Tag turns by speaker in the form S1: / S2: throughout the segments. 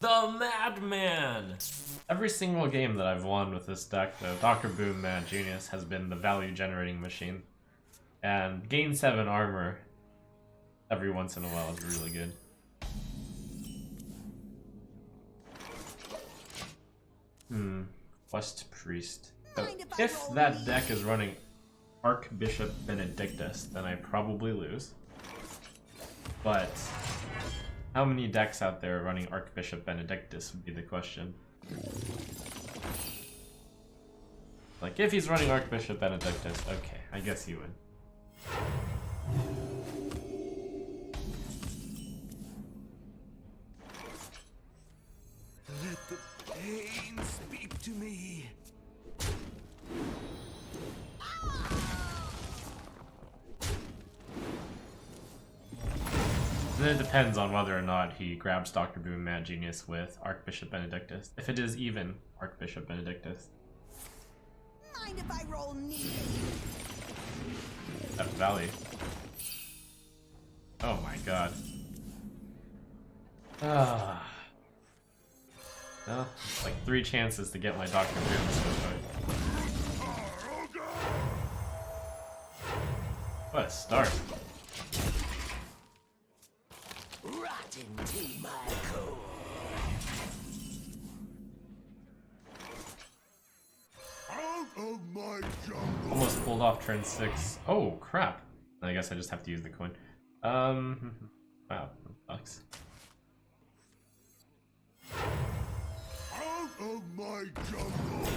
S1: The Madman! Every single game that I've won with this deck, though, Dr. Boom Mad Genius has been the value generating machine. And gain 7 armor every once in a while is really good. West Priest. So if that deck is running Archbishop Benedictus, then I probably lose. But how many decks out there running Archbishop Benedictus would be the question. Like, if he's running Archbishop Benedictus, okay, I guess you win.
S2: Let the pain speak to me.
S1: Then it depends on whether or not he grabs Dr. Boom Mad Genius with Archbishop Benedictus. If it is even Archbishop Benedictus.
S3: Mind if I roll knee?
S1: That value. Oh my god. Ah. Well, like 3 chances to get my Dr. Boom so far. What a start.
S2: Rot into my core. Out of my jungle.
S1: Almost pulled off turn 6. Oh crap. I guess I just have to use the coin. Wow, that sucks.
S2: Out of my jungle.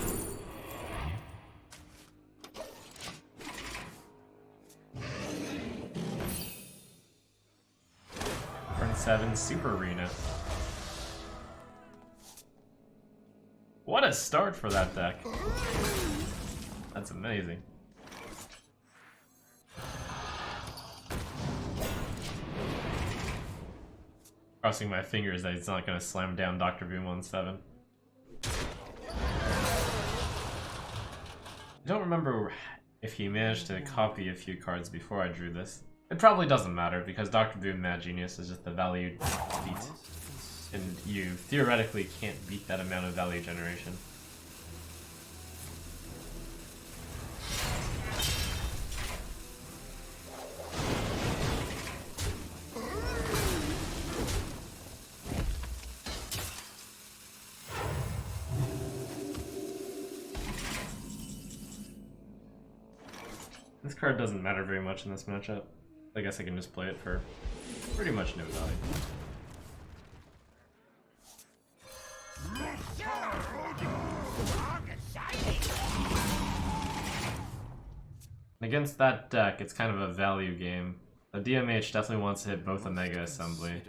S1: Turn 7 Super Arena. What a start for that deck. That's amazing. Crossing my fingers that he's not going to slam down Dr. Boom on 7. I don't remember if he managed to copy a few cards before I drew this. It probably doesn't matter because Dr. Boom Mad Genius is just the value beat. And you theoretically can't beat that amount of value generation. This card doesn't matter very much in this matchup. I guess I can just play it for pretty much no value. Against that deck, it's kind of a value game. A DMH definitely wants to hit both a Mega Assembly.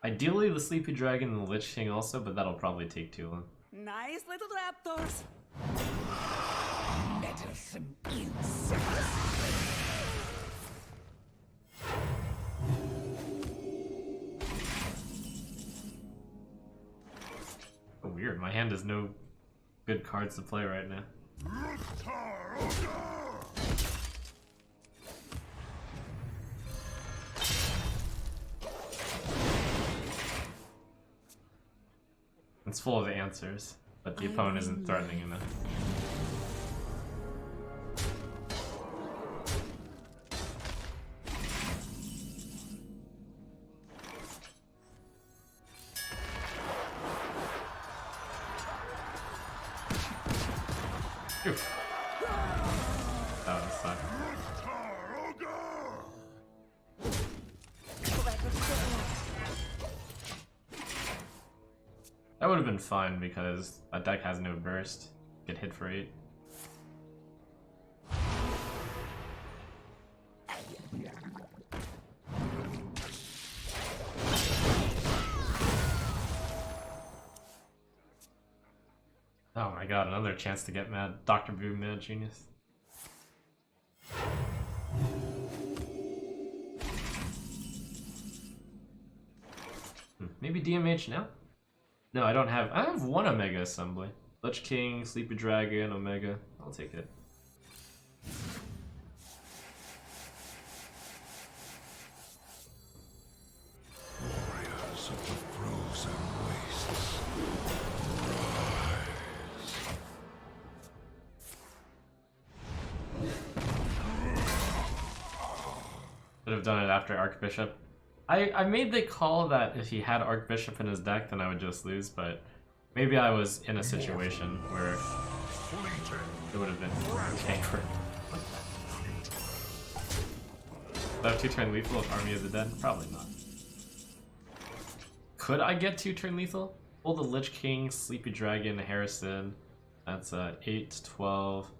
S1: Ideally, the Sleepy Dragon and the Lich King also, but that'll probably take too long.
S3: Nice little raptors.
S2: Meddlesome insects.
S1: Oh, weird, my hand has no good cards to play right now. It's full of answers, but the opponent isn't threatening enough. Phew. That would suck. That would have been fine because that deck has no burst. Get hit for 8. Oh my god, another chance to get mad. Dr. Boom Mad Genius. Maybe DMH now? No, I don't have. I have 1 Omega Assembly. Lich King, Sleepy Dragon, Omega. I'll take it.
S2: Warriors of the frozen wastes.
S1: have done it after Archbishop. I made the call that if he had Archbishop in his deck, then I would just lose, but maybe I was in a situation where it would have been okay for him. Do I have 2-turn lethal with Army of the Dead? Probably not. Could I get 2-turn lethal? Pull the Lich King, Sleepy Dragon, Harrison. That's 8, 12,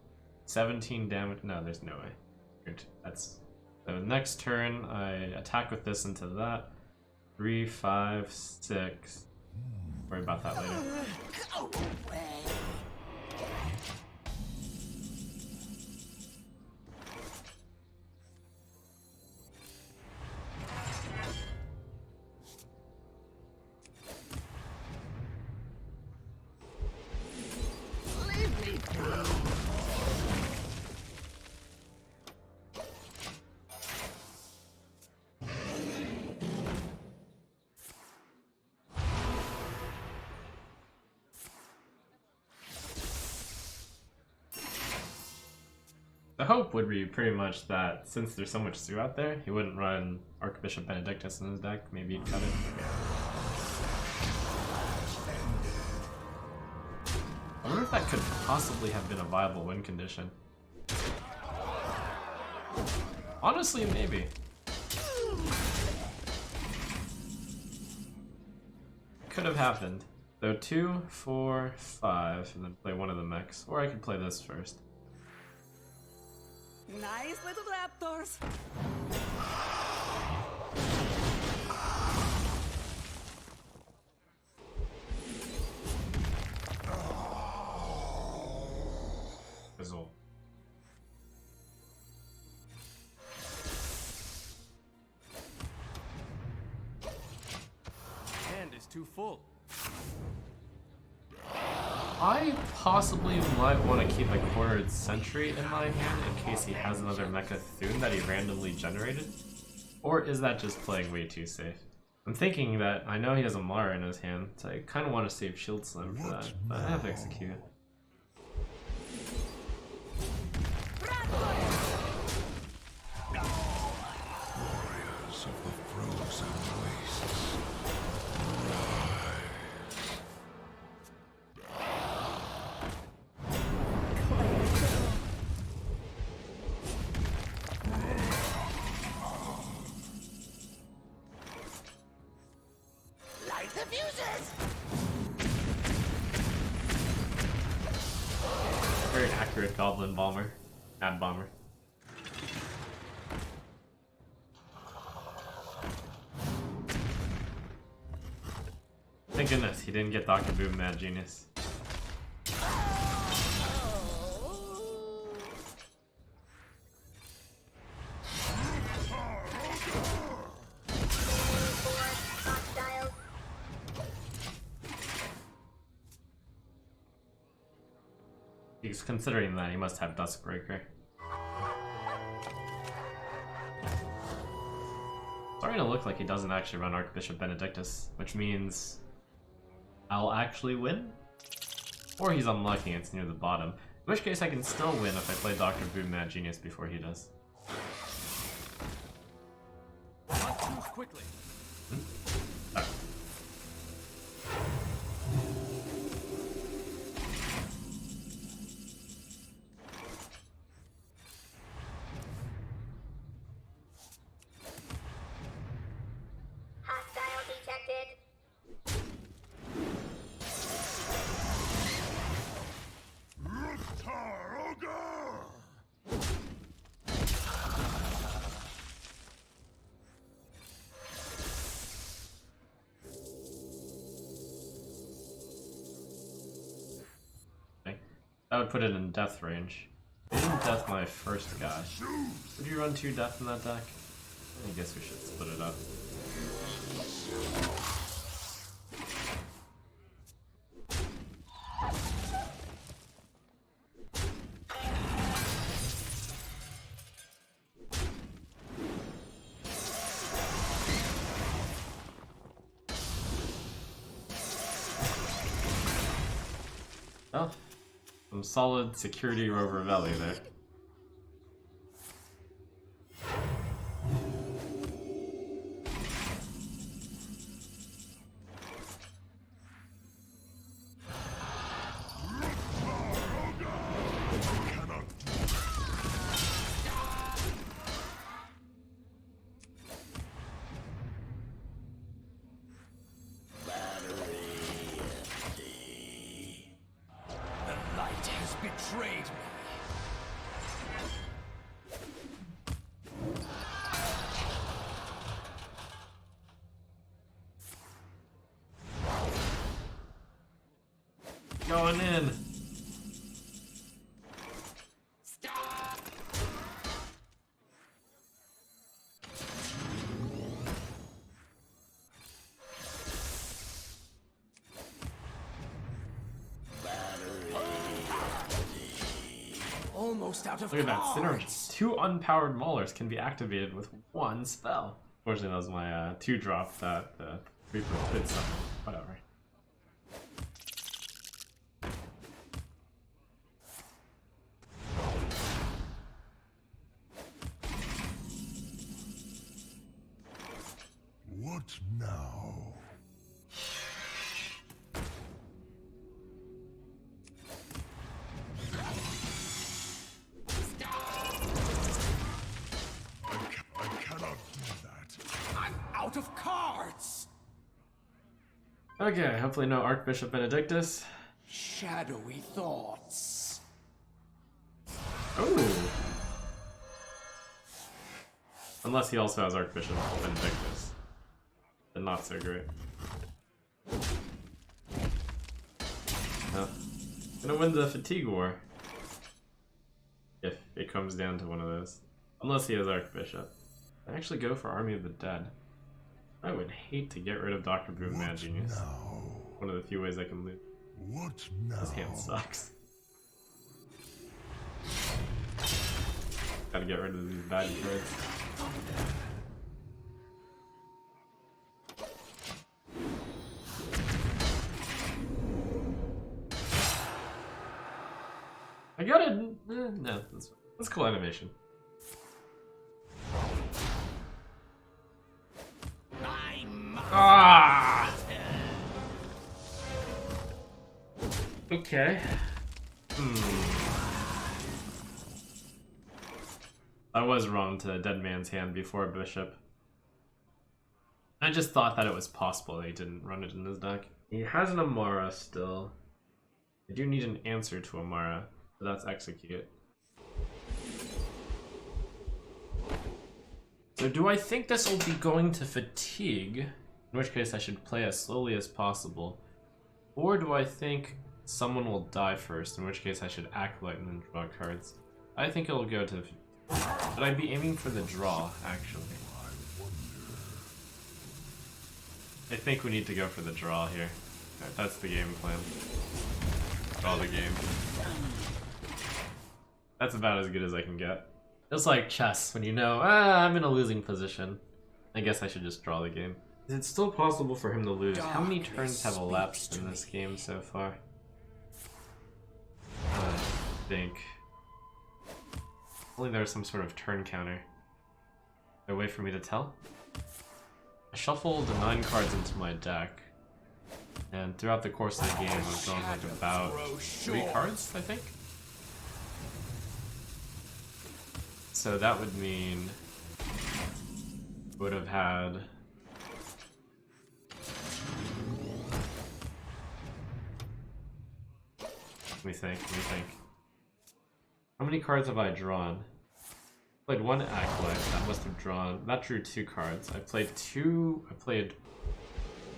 S1: 17 damage. No, there's no way. That's so next turn. I attack with this into that. 3, 5, 6. Worry about that later.
S2: Go away. Leave me through.
S1: The hope would be pretty much that since there's so much Sue out there, he wouldn't run Archbishop Benedictus in his deck. Maybe he'd cut it. I wonder if that could possibly have been a viable win condition. Honestly, maybe. Could have happened. So 2, 4, 5, and then play one of the mechs. Or I could play this first.
S3: Nice little raptors.
S1: Fizzle.
S4: Hand is too full.
S1: I possibly might want to keep a Quartered Sentry in my hand in case he has another Mecha Thune that he randomly generated. Or is that just playing way too safe? I'm thinking that I know he has a Mara in his hand, so I kind of want to save Shield Slim for that, but I have to execute.
S2: Warriors of the frozen wastes.
S3: Light the fuses.
S1: Very accurate Goblin Bomber. Mad Bomber. Thank goodness he didn't get Dr. Boom Mad Genius. He's considering that he must have Duskbreaker. Starting to look like he doesn't actually run Archbishop Benedictus, which means I'll actually win? Or he's unlucky and it's near the bottom. In which case I can still win if I play Dr. Boom Mad Genius before he does.
S4: Not too quickly.
S1: Oh.
S5: Hostile detected.
S1: Okay. That would put it in death range. I didn't death my first guy. Would you run 2 death in that deck? I guess we should split it up. Oh, some solid security Rover Valley there.
S4: betrayed me.
S1: Going in.
S4: Almost out of
S1: Look at that
S4: cards.
S1: synergy. 2 unpowered maulers can be activated with 1 spell. Fortunately, that was my 2-drop that the Reaper did something. Whatever.
S2: What now? I cannot do that.
S4: I'm out of cards.
S1: Okay, hopefully no Archbishop Benedictus.
S4: Shadowy thoughts.
S1: Oh. Unless he also has Archbishop Benedictus. Then not so great. Gonna win the Fatigue War. If it comes down to one of those. Unless he has Archbishop. I actually go for Army of the Dead. I would hate to get rid of Dr. Boom Mad Genius.
S2: Now?
S1: One of the few ways I can lose.
S2: What now?
S1: This hand sucks. Gotta get rid of these bad cards. I got it. No, that's cool animation. Ah. Okay. I was wrong to Dead Man's Hand before Bishop. I just thought that it was possible that he didn't run it in his deck. He has an Amara still. I do need an answer to Amara, but that's Execute. So do I think this will be going to Fatigue? In which case I should play as slowly as possible. Or do I think someone will die first, in which case I should Acolyte and then draw cards? I think it'll go to Fatigue. But I'd be aiming for the draw, actually. I think we need to go for the draw here. Alright, that's the game plan. Draw the game. That's about as good as I can get. Just like chess, when you know, I'm in a losing position. I guess I should just draw the game. Is it still possible for him to lose? How many turns have elapsed in this game so far? I think. Only there's some sort of turn counter. Is there a way for me to tell? I shuffled 9 cards into my deck. And throughout the course of the game, I've drawn like about 3 cards, I think? So that would mean would have had let me think. How many cards have I drawn? I played 1 Acolyte, that must have drawn that drew 2 cards. I played 2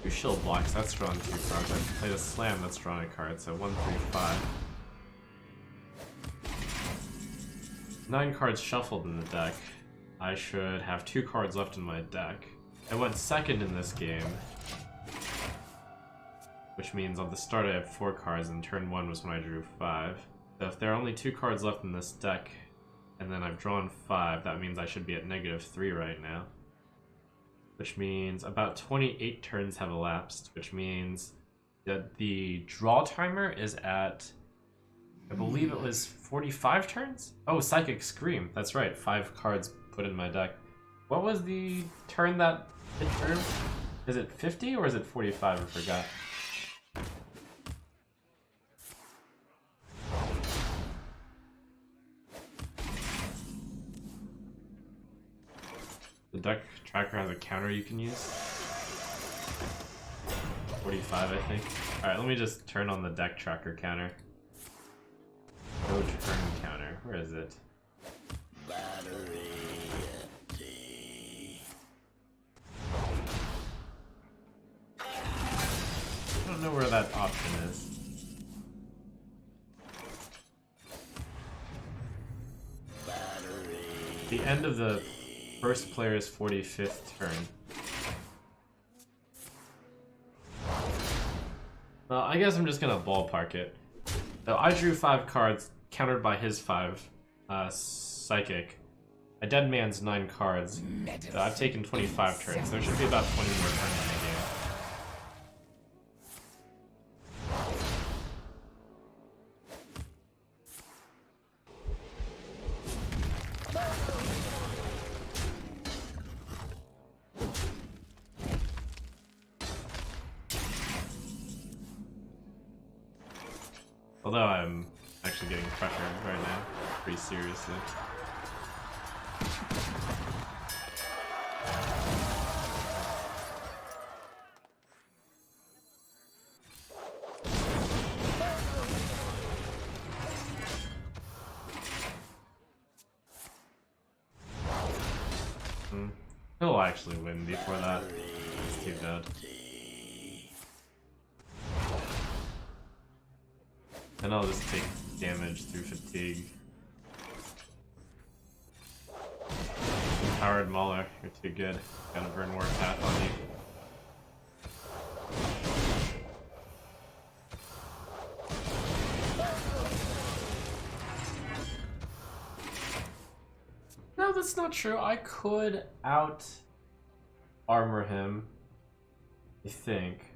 S1: Shield Blocks, that's drawn 2 cards. I played a Slam, that's drawn a card, so 1, 3, 5. 9 cards shuffled in the deck. I should have 2 cards left in my deck. I went second in this game, which means on the start I have 4 cards, and turn 1 was when I drew 5. So if there are only 2 cards left in this deck, and then I've drawn 5, that means I should be at -3 right now. Which means about 28 turns have elapsed, which means that the draw timer is at, I believe it was 45 turns? Oh, Psychic Scream. That's right, 5 cards put in my deck. What was the turn that it drew? Is it 50 or is it 45? I forgot. The deck tracker has a counter you can use. 45, I think. Alright, let me just turn on the deck tracker counter. No turn counter. Where is it?
S4: Battery.
S1: I don't know where that option is. The end of the first player's 45th turn. Well, I guess I'm just gonna ballpark it. So I drew 5 cards, countered by his 5. Psychic. A dead man's 9 cards. So I've taken 25 turns. There should be about 20 more turns in the game. Although I'm actually getting pressured right now, pretty seriously. He'll actually win before that. It's too bad. And I'll just take damage through fatigue. Empowered Mauler, you're too good. Gotta burn more path on you. No, that's not true. I could out armor him, I think.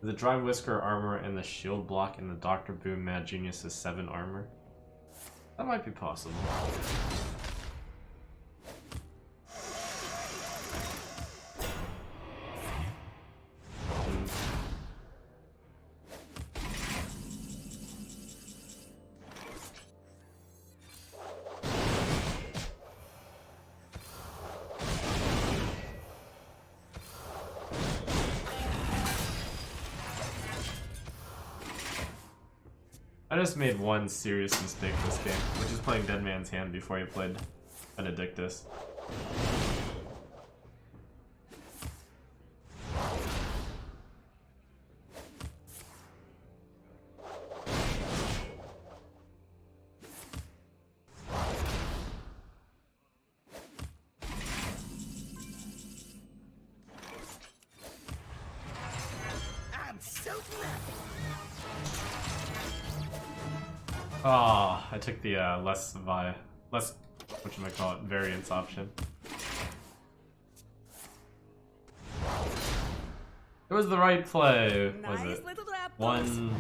S1: The Dry Whisker armor and the shield block and the Dr. Boom Mad Genius is 7 armor. That might be possible. I just made one serious mistake this game, which is playing Dead Man's Hand before he played Benedictus.
S3: I'm so glad.
S1: Oh, I took the less whatchamacallit, variance option. It was the right play, was
S3: Nice
S1: it?
S3: little raptors.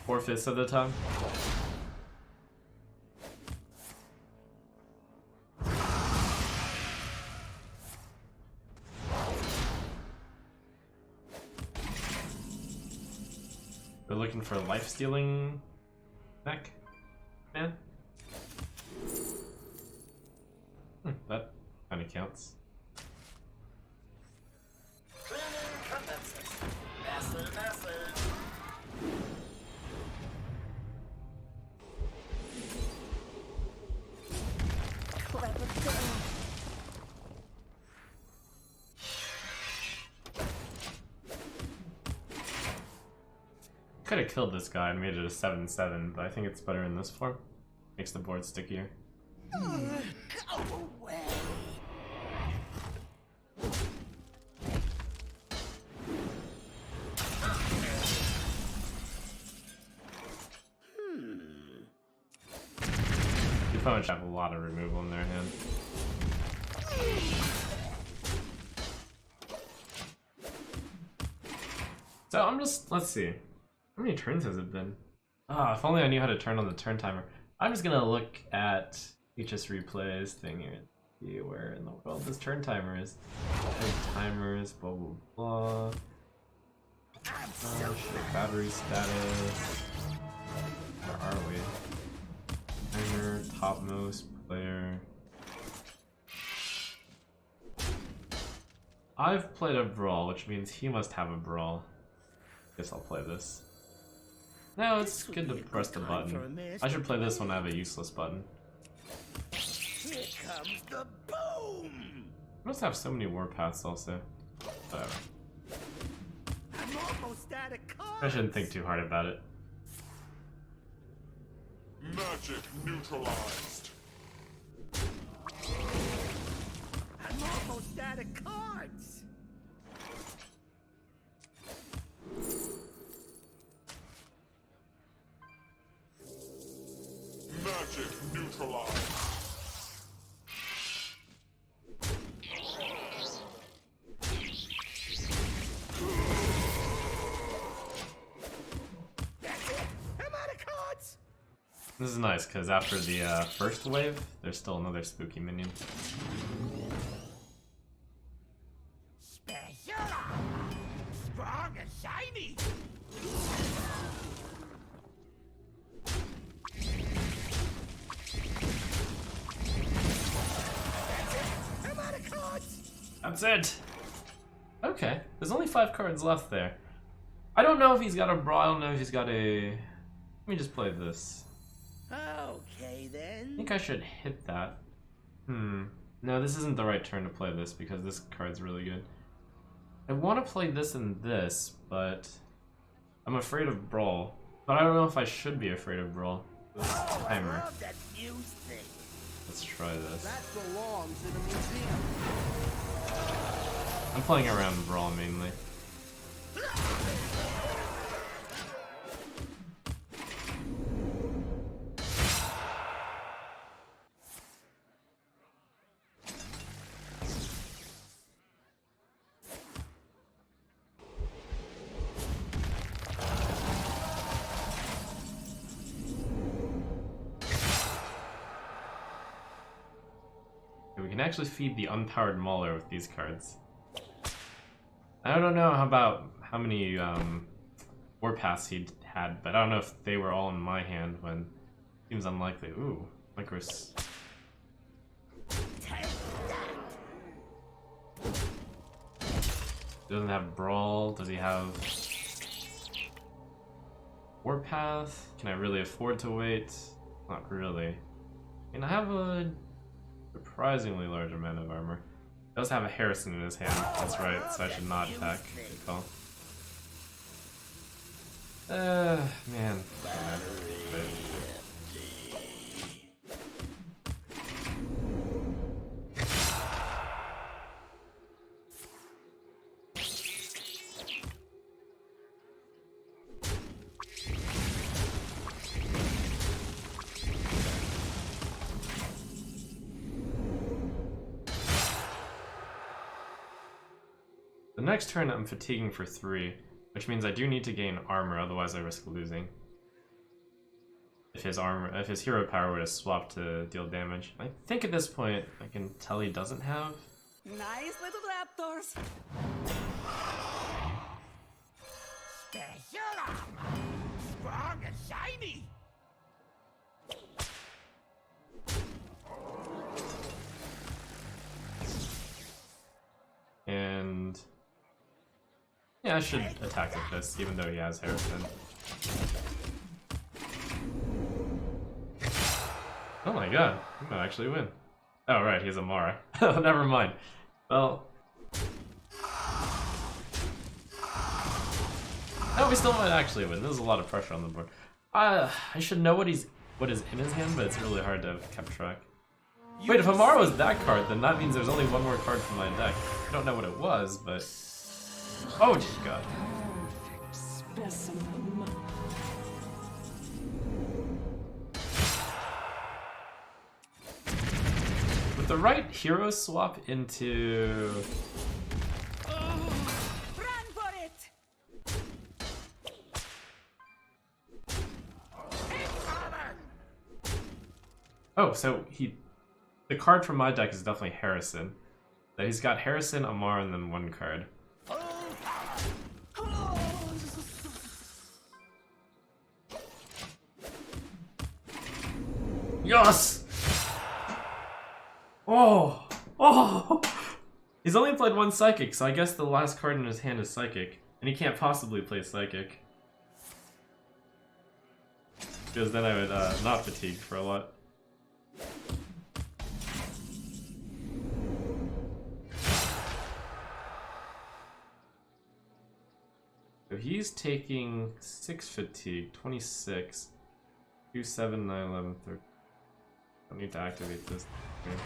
S1: 1/4 of the time? We're looking for life-stealing mech, man. That kind of counts.
S3: Clever girl.
S1: Could have killed this guy and made it a 7/7, but I think it's better in this form. Makes the board stickier.
S3: Go away.
S1: Your opponent should have a lot of removal in their hand. So I'm just, let's see. How many turns has it been? Ah, if only I knew how to turn on the turn timer. I'm just gonna look at HS replays thing here. See where in the world this turn timer is. Timers, blah blah blah. Oh shit, battery status. Where are we? Timer, topmost player. I've played a brawl, which means he must have a brawl. Guess I'll play this. No, it's good to press the button. I should play this when I have a useless button.
S3: Here comes the boom!
S1: I must have so many warpaths also. Whatever.
S3: I'm almost out of cards.
S1: I shouldn't think too hard about it.
S2: Magic neutralized.
S3: I'm almost out of cards.
S2: Magic neutralized.
S3: That's it. I'm out of cards.
S1: This is nice because after the first wave, there's still another spooky minion.
S3: Special. Strong and shiny. I'm out of cards.
S1: That's it! Okay, there's only 5 cards left there. I don't know if he's got a brawl, I don't know if he's got a... Let me just play this.
S3: Okay
S1: I
S3: then.
S1: think I should hit that. No, this isn't the right turn to play this because this card's really good. I want to play this and this, but I'm afraid of Brawl. But I don't know if I should be afraid of Brawl. This is
S3: I
S1: timer.
S3: love that fuse thing.
S1: Let's try this.
S3: That belongs in a museum.
S1: I'm playing around Brawl mainly. We can actually feed the unpowered Mauler with these cards. I don't know how many warpaths he had, but I don't know if they were all in my hand when seems unlikely. Ooh, Micros. Doesn't have Brawl. Does he have Warpath? Can I really afford to wait? Not really. And I have a surprisingly large amount of armor. He does have a Harrison in his hand. That's right, so I should not attack. Good call. Man. The next turn I'm fatiguing for 3, which means I do need to gain armor, otherwise I risk losing. If his hero power were to swap to deal damage. I think at this point I can tell he doesn't have.
S3: Nice little raptors. Special armor. Strong and shiny.
S1: And yeah, I should attack with this, even though he has Harrison. Oh my god, he might actually win. Oh right, he has Amara. Oh, never mind. Well... No, we still might actually win. There's a lot of pressure on the board. I should know what is in his hand, but it's really hard to have kept track. Wait, if Amara was that card, then that means there's only one more card from my deck. I don't know what it was, but... Oh, dear god.
S5: Specimen.
S1: With the right hero swap into...
S3: Run for it. Take cover.
S1: Oh, so the card from my deck is definitely Harrison. So he's got Harrison, Amara, and then one card. Yes! Oh! Oh! He's only played one Psychic, so I guess the last card in his hand is Psychic. And he can't possibly play Psychic. Because then I would not fatigue for a lot. So he's taking 6 fatigue, 26, 2, 7, 9, 11, 13. I need to activate this. Okay.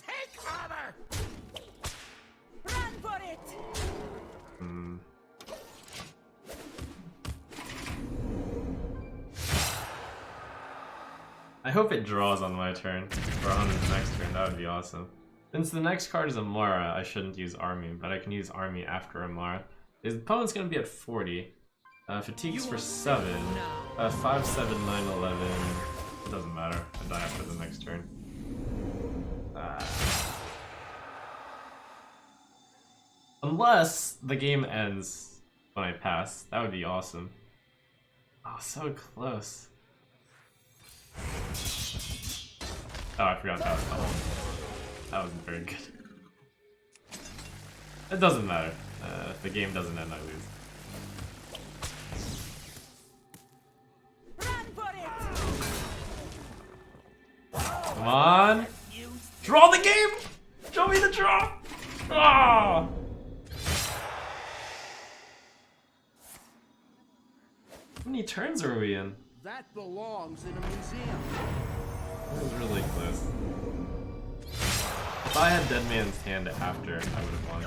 S3: Take cover! Run for it!
S1: I hope it draws on my turn, or on the next turn, that would be awesome. Since the next card is Amara, I shouldn't use Army, but I can use Army after Amara. His opponent's gonna be at 40. Fatigues for 7. 5, 7, 9, 11. It doesn't matter. I die after the next turn. Unless the game ends when I pass. That would be awesome. Oh, so close. Oh, I forgot that was the whole. That wasn't very good. It doesn't matter. If the game doesn't end, I lose. Come on! Draw the game! Show me the draw! Ah! How many turns are we in?
S3: That belongs in a museum.
S1: That was really close. If I had Dead Man's Hand after, I would have won.